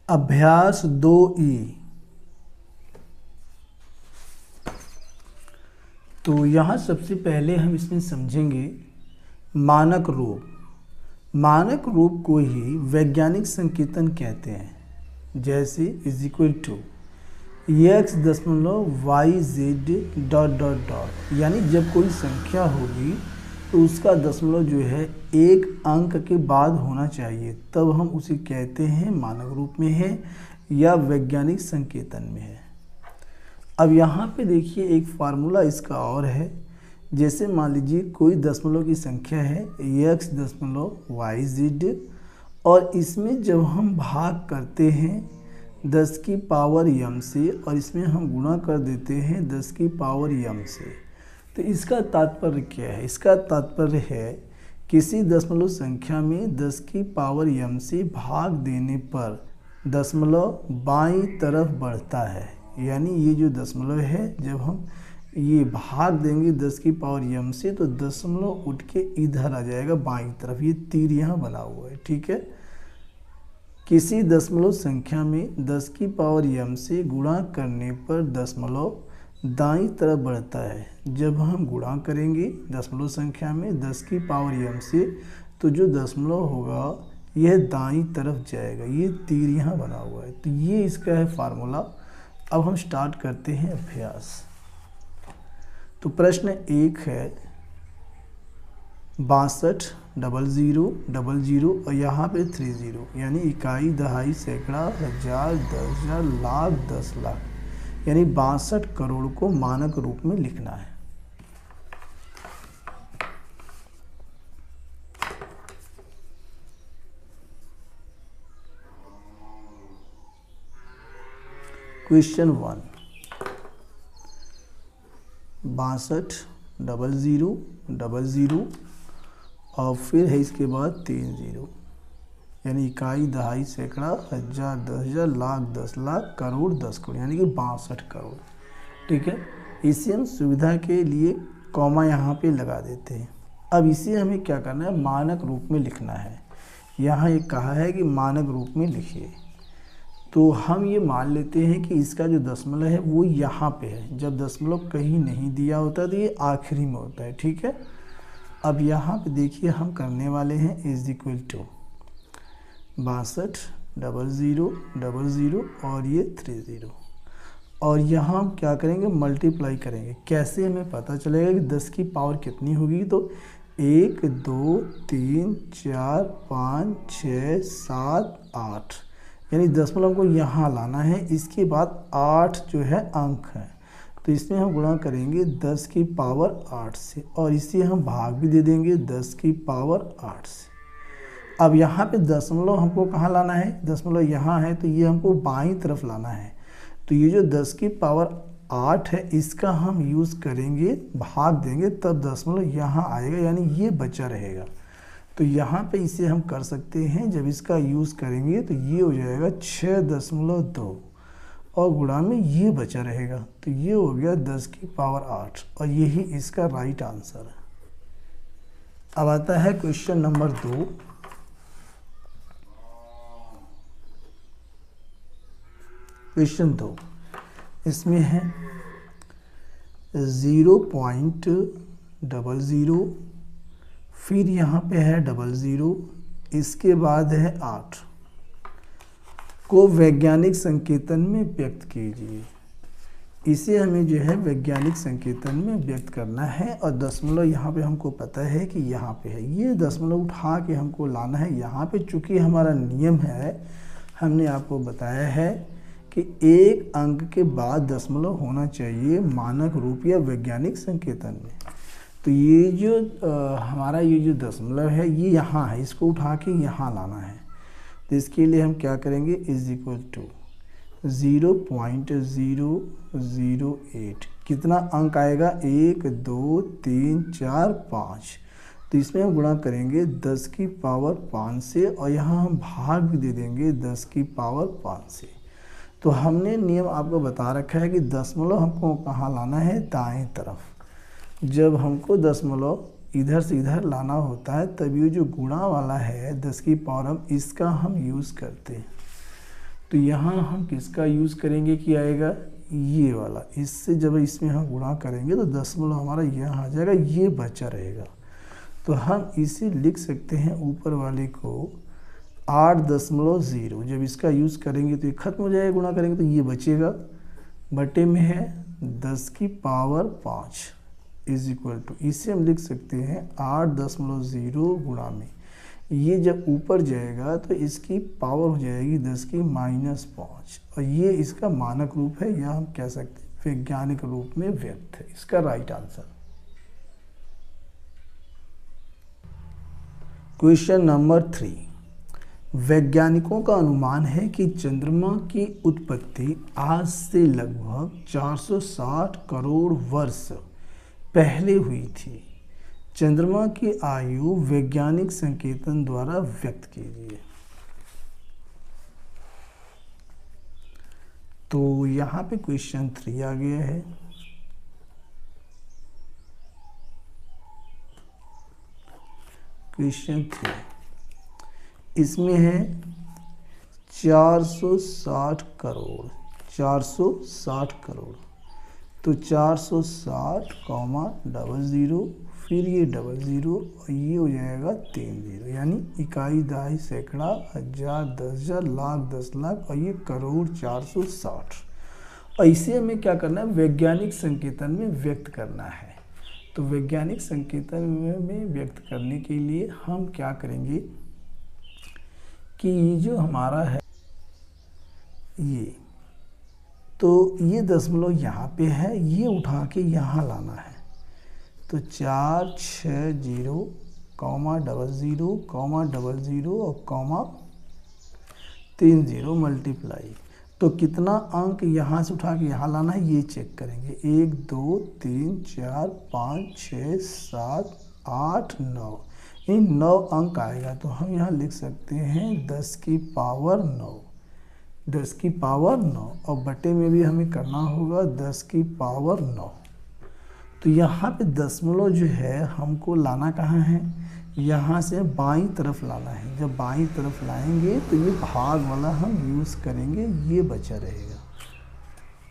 अभ्यास 2E। तो यहाँ सबसे पहले हम इसमें समझेंगे मानक रूप। मानक रूप को ही वैज्ञानिक संकेतन कहते हैं। जैसे is equal to x.y z ... यानी जब कोई संख्या होगी तो उसका दशमलव जो है एक अंक के बाद होना चाहिए, तब हम उसे कहते हैं मानक रूप में है या वैज्ञानिक संकेतन में है। अब यहाँ पे देखिए एक फार्मूला इसका और है। जैसे मान लीजिए कोई दशमलव की संख्या है x.y z और इसमें जब हम भाग करते हैं 10 की पावर m से और इसमें हम गुणा कर देते हैं 10 की पावर m से, तो इसका तात्पर्य क्या है? इसका तात्पर्य है किसी दशमलव संख्या में 10 की पावर m से भाग देने पर दशमलव बाईं तरफ बढ़ता है। यानी ये जो दशमलव है, जब हम ये भाग देंगे 10 की पावर m से तो दशमलव उठ के इधर आ जाएगा बाईं तरफ। ये तीर यहाँ बना हुआ है, ठीक है। किसी दशमलव संख्या में 10 की पावर m से गुणा करने पर दशमलव दाईं तरफ बढ़ता है। जब हम गुणा करेंगे दशमलव संख्या में 10 की पावर m से तो जो दशमलव होगा यह दाईं तरफ जाएगा। ये तीर यहाँ बना हुआ है, तो ये इसका है फार्मूला। अब हम स्टार्ट करते हैं अभ्यास। तो प्रश्न 1 है 62,00,00 और यहाँ पे 30, यानी इकाई, दहाई, सैकड़ा, हजार, 10,000, लाख, 10 लाख, यानी 62 करोड़ को मानक रूप में लिखना है। क्वेश्चन 1 62,00,00 और फिर है इसके बाद 3 0, यानी इकाई, दहाई, सैकड़ा, हजार, 10,000, लाख, 10 लाख, करोड़, 10 करोड़, यानी कि 62 करोड़। ठीक है, इसे हम सुविधा के लिए कॉमा यहाँ पे लगा देते हैं। अब इसे हमें क्या करना है? मानक रूप में लिखना है। यहाँ ये कहा है कि मानक रूप में लिखिए, तो हम ये मान लेते हैं कि इसका जो दशमलव है वो यहाँ पे है। जब दशमलव कहीं नहीं दिया होता तो ये आखिरी में होता है, ठीक है। अब यहाँ पे देखिए हम करने वाले हैं इज इक्वल टू 62,00,00 और ये 30, और यहाँ हम क्या करेंगे? मल्टीप्लाई करेंगे। कैसे हमें पता चलेगा कि 10 की पावर कितनी होगी? तो 1 2 3 4 5 6 7 8, यानी दशमलव को यहाँ लाना है। इसके बाद 8 जो है अंक है, तो इसमें हम गुणा करेंगे 10 की पावर 8 से और इसे हम भाग भी दे देंगे 10 की पावर 8 से। अब यहाँ पे दशमलव हमको कहाँ लाना है? दशमलव यहाँ है, तो ये हमको बाईं तरफ लाना है। तो ये जो 10 की पावर 8 है इसका हम यूज़ करेंगे, भाग देंगे, तब दशमलव यहाँ आएगा, यानी ये बचा रहेगा। तो यहाँ पे इसे हम कर सकते हैं, जब इसका यूज़ करेंगे तो ये हो जाएगा 6.2 और गुणा में ये बचा रहेगा, तो ये हो गया 10 की पावर 8 और यही इसका राइट आंसर है। अब आता है क्वेश्चन नंबर 2। क्वेश्चन 2 इसमें है 0.00, फिर यहाँ पे है 00, इसके बाद है 8 को वैज्ञानिक संकेतन में व्यक्त कीजिए। इसे हमें जो है वैज्ञानिक संकेतन में व्यक्त करना है, और दशमलव यहाँ पे हमको पता है कि यहाँ पे है। ये दशमलव उठा के हमको लाना है यहाँ पे। चूँकि हमारा नियम है, हमने आपको बताया है कि एक अंक के बाद दशमलव होना चाहिए मानक रूप या वैज्ञानिक संकेतन में। तो ये जो हमारा ये जो दशमलव है ये यहाँ है, इसको उठा के यहाँ लाना है। तो इसके लिए हम क्या करेंगे? इज इक्वल टू 0.008, कितना अंक आएगा? 1 2 3 4 5, तो इसमें हम गुणा करेंगे 10 की पावर 5 से और यहाँ हम भाग भी दे देंगे 10 की पावर 5 से। तो हमने नियम आपको बता रखा है कि दशमलव हमको कहाँ लाना है? दाएं तरफ। जब हमको दशमलव इधर से इधर लाना होता है तब ये जो गुणा वाला है 10 की पावर, हम इसका हम यूज़ करते हैं। तो यहाँ हम किसका यूज़ करेंगे कि आएगा ये वाला, इससे जब इसमें हम गुणा करेंगे तो दशमलव हमारा यहाँ आ जाएगा, ये बचा रहेगा। तो हम इसे लिख सकते हैं ऊपर वाले को 8.0, जब इसका यूज़ करेंगे तो ये खत्म हो जाएगा, गुणा करेंगे तो ये बचेगा, बटे में है 10 की पावर 5 इज इक्वल टू, इसे हम लिख सकते हैं 8.0 गुणा में, ये जब ऊपर जाएगा तो इसकी पावर हो जाएगी 10 की -5, और ये इसका मानक रूप है या हम कह सकते हैं वैज्ञानिक रूप में व्यक्त है। इसका राइट आंसर। क्वेश्चन नंबर 3, वैज्ञानिकों का अनुमान है कि चंद्रमा की उत्पत्ति आज से लगभग 460 करोड़ वर्ष पहले हुई थी। चंद्रमा की आयु वैज्ञानिक संकेतन द्वारा व्यक्त कीजिए। तो यहाँ पे क्वेश्चन 3 आ गया है। क्वेश्चन 3 इसमें है 460 करोड़, 460 करोड़, तो 460 कॉमा 00, फिर ये 00 और ये हो जाएगा 30, यानी इकाई, दहाई, सैकड़ा, हजार, 10,000, लाख, 10 लाख, और ये करोड़ 460। ऐसे हमें क्या करना है, वैज्ञानिक संकेतन में व्यक्त करना है। तो वैज्ञानिक संकेतन में व्यक्त करने के लिए हम क्या करेंगे कि ये जो हमारा है ये, तो ये दशमलव यहाँ पे है, ये उठा के यहाँ लाना है। तो 460 कॉमा 00 कॉमा 00 और कॉमा 30 मल्टीप्लाई, तो कितना अंक यहाँ से उठा के यहाँ लाना है ये चेक करेंगे। 1 2 3 4 5 6 7 8 9, ये 9 अंक आएगा। तो हम यहाँ लिख सकते हैं 10 की पावर 9, 10 की पावर 9, और बटे में भी हमें करना होगा 10 की पावर 9। तो यहाँ पे दशमलव जो है हमको लाना कहाँ है, यहाँ से बाईं तरफ लाना है। जब बाईं तरफ लाएंगे तो ये भाग वाला हम यूज़ करेंगे, ये बचा रहेगा।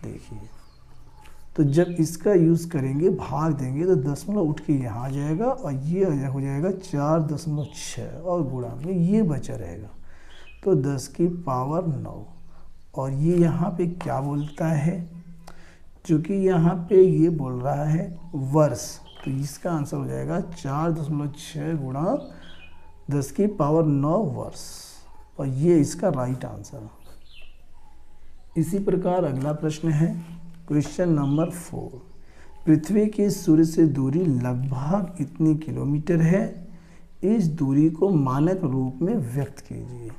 देखिए, तो जब इसका यूज़ करेंगे, भाग देंगे, तो दशमलव उठ के यहाँ आ जाएगा, और ये हो जाएगा 4.6, और गुणा में ये बचा रहेगा। तो 10 की पावर 9, और ये यहाँ पे क्या बोलता है, चूँकि यहाँ पे ये बोल रहा है वर्ष, तो इसका आंसर हो जाएगा 4.6 गुणा 10 की पावर 9 वर्ष, और ये इसका राइट आंसर। इसी प्रकार अगला प्रश्न है क्वेश्चन नंबर 4, पृथ्वी की सूर्य से दूरी लगभग इतनी किलोमीटर है, इस दूरी को मानक रूप में व्यक्त कीजिए।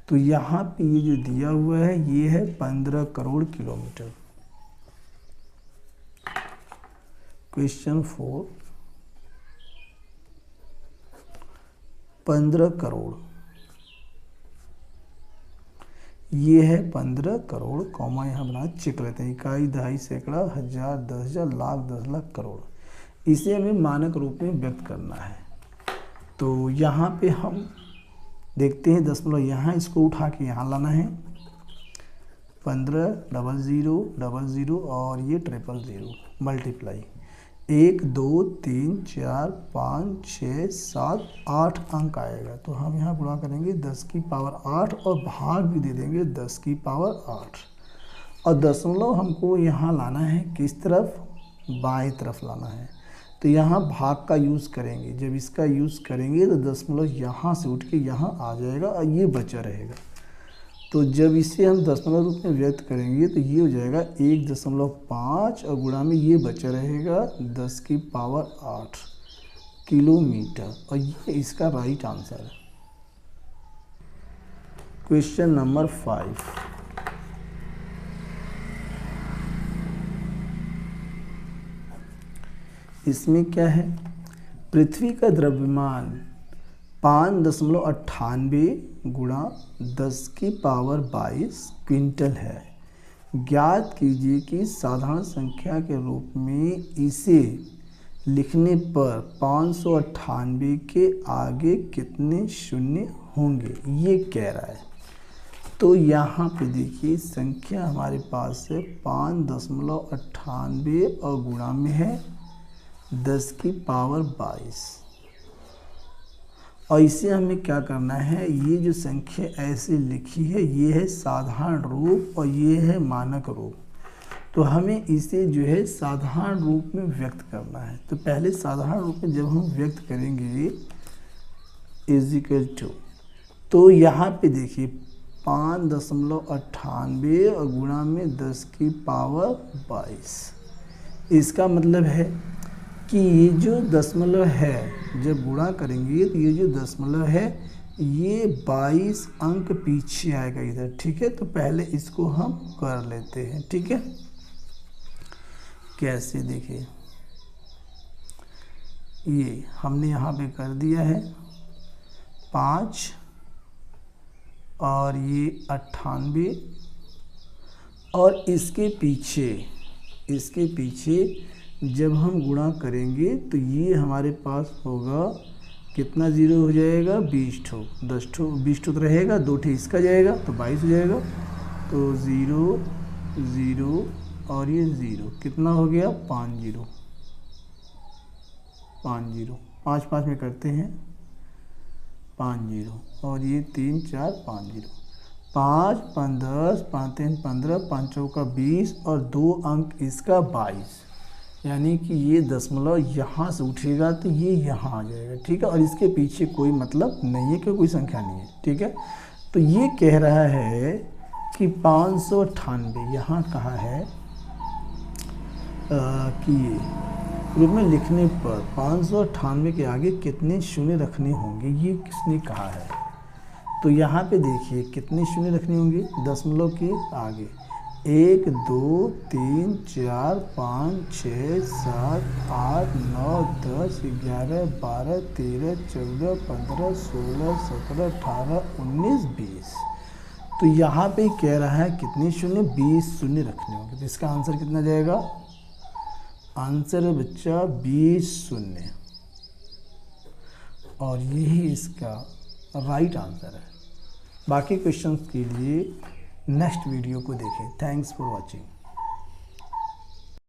तो यहाँ पे ये जो दिया हुआ है ये है 15 करोड़ किलोमीटर। क्वेश्चन 4, 15 करोड़, ये है 15 करोड़, कॉमा यहाँ बना चेक लेते हैं, इकाई, दहाई, सैकड़ा, हजार, 10,000, लाख, 10 लाख, करोड़। इसे हमें मानक रूप में व्यक्त करना है। तो यहाँ पे हम देखते हैं दशमलव, यहाँ इसको उठा के यहाँ लाना है, 15 00 और ये 000 मल्टीप्लाई, 1 2 3 4 5 6 7 8 अंक आएगा। तो हम यहाँ गुणा करेंगे 10 की पावर 8, और भाग भी दे देंगे 10 की पावर 8, और दशमलव हमको यहाँ लाना है किस तरफ, बाएं तरफ लाना है। तो यहाँ भाग का यूज़ करेंगे, जब इसका यूज़ करेंगे तो दशमलव यहाँ से उठ के यहाँ आ जाएगा, और ये बचा रहेगा। तो जब इसे हम दशमलव रूप में व्यक्त करेंगे तो ये हो जाएगा 1.5, और गुणा में ये बचा रहेगा 10 की पावर 8 किलोमीटर, और ये इसका राइट आंसर है। क्वेश्चन नंबर 5, इसमें क्या है, पृथ्वी का द्रव्यमान 5.98 गुणा 10 की पावर 22 क्विंटल है। ज्ञात कीजिए कि साधारण संख्या के रूप में इसे लिखने पर 598 के आगे कितने शून्य होंगे, ये कह रहा है। तो यहाँ पे देखिए संख्या हमारे पास है 5.98 और गुणा में है 10 की पावर 22। और इसे हमें क्या करना है, ये जो संख्या ऐसे लिखी है ये है साधारण रूप और ये है मानक रूप। तो हमें इसे जो है साधारण रूप में व्यक्त करना है। तो पहले साधारण रूप में जब हम व्यक्त करेंगे इजिकल टू, तो यहाँ पे देखिए 5.98 और गुणा में 10 की पावर 22। इसका मतलब है कि ये जो दशमलव है जब गुणा करेंगे तो ये जो दशमलव है ये 22 अंक पीछे आएगा इधर, ठीक है। तो पहले इसको हम कर लेते हैं, ठीक है। कैसे, देखिए ये हमने यहाँ पे कर दिया है 5 और ये 98 और इसके पीछे जब हम गुणा करेंगे तो ये हमारे पास होगा कितना, ज़ीरो हो जाएगा 20 ठो, 10 ठो 20 ठो तो रहेगा, 2 ठो इसका जाएगा तो 22 हो जाएगा। तो 0 0 और ये 0 कितना हो गया 5 0 5 0, 5 5 में करते हैं 5 0 और ये 3 4 5 0, 5 5 10 5 3 15 5 चौका 20 और 2 अंक इसका 22, यानी कि ये दशमलव यहाँ से उठेगा तो ये यहाँ आ जाएगा, ठीक है। और इसके पीछे कोई मतलब नहीं है, क्योंकि कोई संख्या नहीं है, ठीक है। तो ये कह रहा है कि 598 यहाँ कहा है कि रूप में लिखने पर 598 के आगे कितने शून्य रखने होंगे, ये किसने कहा है। तो यहाँ पे देखिए कितने शून्य रखने होंगे दशमलव के आगे, 1 2 3 4 5 6 7 8 9 10 11 12 13 14 15 16 17 18 19 20। तो यहाँ पे कह रहा है कितने शून्य, 20 शून्य रखने होंगे। तो इसका आंसर कितना जाएगा, आंसर है बच्चा 20 शून्य, और यही इसका राइट आंसर है। बाकी क्वेश्चंस के लिए नेक्स्ट वीडियो को देखें। Thanks for watching.